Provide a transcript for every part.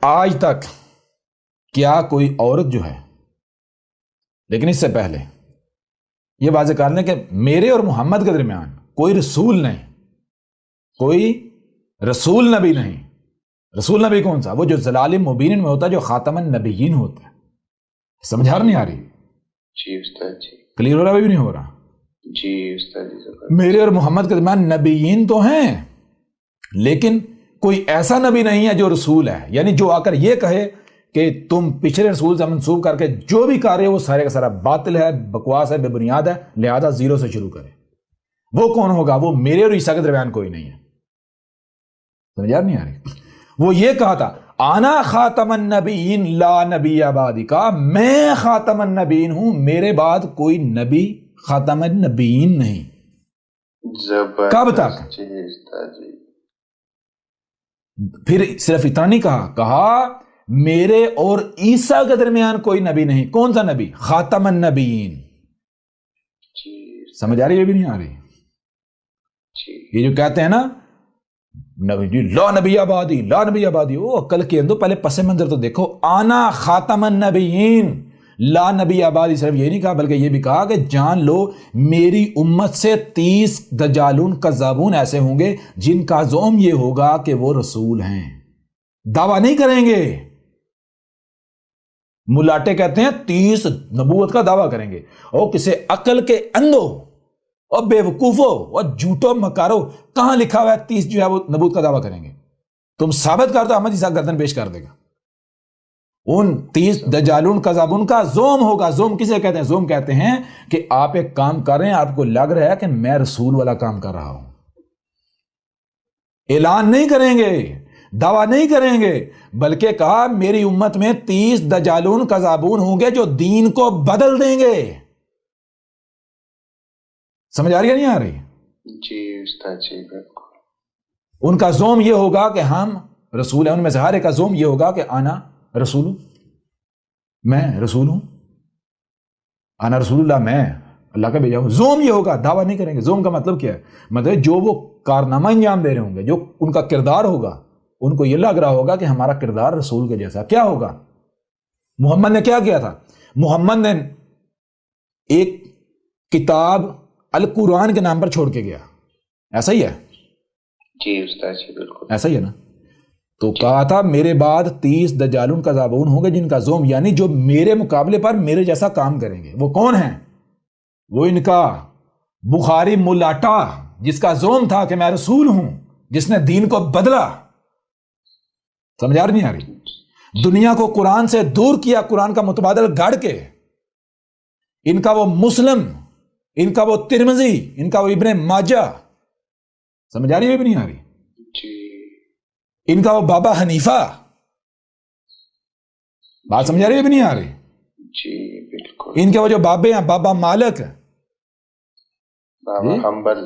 آج تک کیا کوئی عورت جو ہے، لیکن اس سے پہلے یہ واضح کر لیں کہ میرے اور محمد کے درمیان کوئی رسول نہیں، کوئی رسول نبی نہیں۔ رسول نبی کون سا؟ وہ جو ضلال مبین میں ہوتا ہے، جو خاتم النبیین ہوتا ہے۔ سمجھا نہیں آ رہی؟ جی استاد جی، کلیئر ہو رہا بھی نہیں ہو رہا؟ جی استاد جی، میرے اور محمد کے درمیان نبیین تو ہیں، لیکن کوئی ایسا نبی نہیں ہے جو رسول ہے، یعنی جو آ کر یہ کہے کہ تم پچھلے رسول سے منسوب کر کے جو بھی کر رہے ہو وہ سارے کا سارا باطل ہے، بکواس ہے، بے بنیاد ہے، لہذا زیرو سے شروع کرے۔ وہ کون ہوگا؟ وہ میرے اور عیسیٰ کے درمیان کوئی نہیں ہے۔ سمجھا نہیں آ رہی؟ وہ یہ کہا تھا آنا خاتم النبیین لا نبی بعدی، کا میں خاتم النبیین ہوں، میرے بعد کوئی نبی خاتم النبیین نہیں۔ کب تک؟ جی استاد جی، پھر صرف اتنا نہیں کہا میرے اور عیسیٰ کے درمیان کوئی نبی نہیں۔ کون سا نبی؟ خاتم النبیین۔ جی سمجھ آ رہی ہے بھی نہیں آ رہی؟ جی، یہ جو کہتے ہیں نا نبی لا نبی آبادی، لا نبی آبادی، وہ عقل کے اندر پہلے پس منظر تو دیکھو۔ آنا خاتم النبیین لا نبی آبادی، صرف یہ نہیں کہا بلکہ یہ بھی کہا کہ جان لو میری امت سے 30 دجالون کذابون ایسے ہوں گے جن کا زعم یہ ہوگا کہ وہ رسول ہیں۔ دعویٰ نہیں کریں گے، ملاٹے کہتے ہیں 30 نبوت کا دعویٰ کریں گے، اور کسی عقل کے اندھو اور بے وقوفو اور جھوٹو مکارو، کہاں لکھا ہوا ہے 30 جو ہے وہ نبوت کا دعویٰ کریں گے؟ تم ثابت کر دو، احمد عیسیٰ گردن پیش کر دے گا۔ ان 30 دجالون کذابون کا زوم ہوگا۔ زوم کسے کہتے ہیں؟ زوم کہتے ہیں کہ آپ ایک کام کر رہے ہیں، آپ کو لگ رہا ہے کہ میں رسول والا کام کر رہا ہوں، اعلان نہیں کریں گے، دعویٰ نہیں کریں گے، بلکہ کہا میری امت میں 30 دجالون کذابون ہوں گے جو دین کو بدل دیں گے۔ سمجھ آ رہی ہے نہیں آ رہی؟ جی استاد جی، بالکل۔ ان کا زوم یہ ہوگا کہ ہم رسول ہیں، ان میں سے ہر ایک کا زوم یہ ہوگا کہ آنا رسول ہوں، میں رسول ہوں، آنا رسول اللہ، میں اللہ کا بھیجا ہوں۔ زوم یہ ہوگا، دعویٰ نہیں کریں گے۔ زوم کا مطلب کیا ہے؟ مطلب جو وہ کارنامہ انجام دے رہے ہوں گے، جو ان کا کردار ہوگا، ان کو یہ لگ رہا ہوگا کہ ہمارا کردار رسول کے جیسا۔ کیا ہوگا؟ محمد نے کیا کیا تھا؟ محمد نے ایک کتاب القرآن کے نام پر چھوڑ کے گیا، ایسا ہی ہے؟ جی استاد جی، بالکل ایسا ہی ہے نا؟ تو کہا تھا میرے بعد 30 دجالون کذابون ہوں گے جن کا زوم، یعنی جو میرے مقابلے پر میرے جیسا کام کریں گے۔ وہ کون ہیں؟ وہ ان کا بخاری ملاٹا جس کا زوم تھا کہ میں رسول ہوں، جس نے دین کو بدلا۔ سمجھا نہیں آ رہی؟ دنیا کو قرآن سے دور کیا، قرآن کا متبادل گاڑ کے۔ ان کا وہ مسلم، ان کا وہ ترمذی، ان کا وہ ابن ماجہ۔ سمجھ آ رہی ہے بھی نہیں آ رہی؟ جی، ان کا وہ بابا حنیفہ۔ بات سمجھ آ رہی ہے بھی نہیں آ رہی؟ جی بالکل۔ ان کے وہ جو بابے ہیں، بابا مالک، بابا حنبل،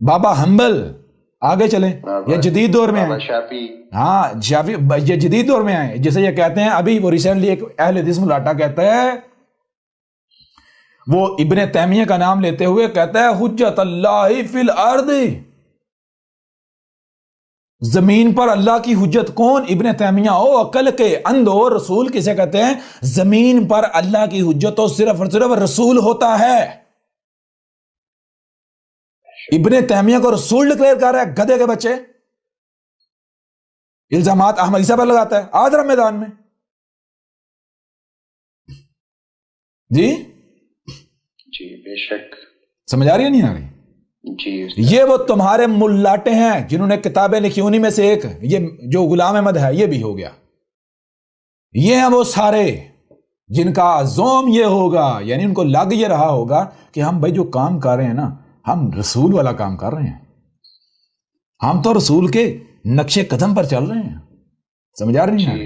بابا حنبل، آگے چلیں، یہ جدید دور میں بابا ہیں۔ شافعی۔ ہاں شافعی، یہ جدید دور میں آئے، جسے یہ کہتے ہیں ابھی وہ ریسنٹلی ایک اہل حدیث ملاٹا کہتا ہے، وہ ابن تیمیہ کا نام لیتے ہوئے کہتا ہے حجت اللہ فی الارض، زمین پر اللہ کی حجت کون؟ ابن تیمیہ۔ او عقل کے اندھو، رسول کسے کہتے ہیں؟ زمین پر اللہ کی حجت تو صرف اور صرف رسول ہوتا ہے۔ ابن تیمیہ کو رسول ڈکلیئر کر رہا ہے، گدھے کے بچے۔ الزامات احمد عیسیٰ پر لگاتا ہے آدھر میدان میں۔ جی جی بے شک۔ سمجھ آ رہی ہے نہیں آ رہی؟ جی یہ وہ تمہارے ملاٹے ہیں جنہوں نے کتابیں لکھی، انہی میں سے ایک یہ جو غلام احمد ہے یہ بھی ہو گیا۔ یہ ہیں وہ سارے جن کا زوم یہ ہوگا، یعنی ان کو لگ یہ رہا ہوگا کہ ہم بھائی جو کام کر رہے ہیں نا، ہم رسول والا کام کر رہے ہیں، ہم تو رسول کے نقش قدم پر چل رہے ہیں۔ سمجھ آ رہی ہے؟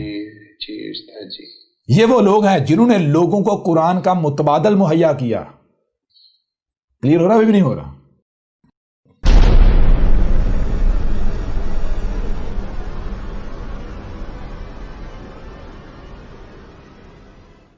جی استاد جی، یہ وہ لوگ ہیں جنہوں نے لوگوں کو قرآن کا متبادل مہیا کیا۔ کلیئر ہو رہا بھی نہیں ہو رہا؟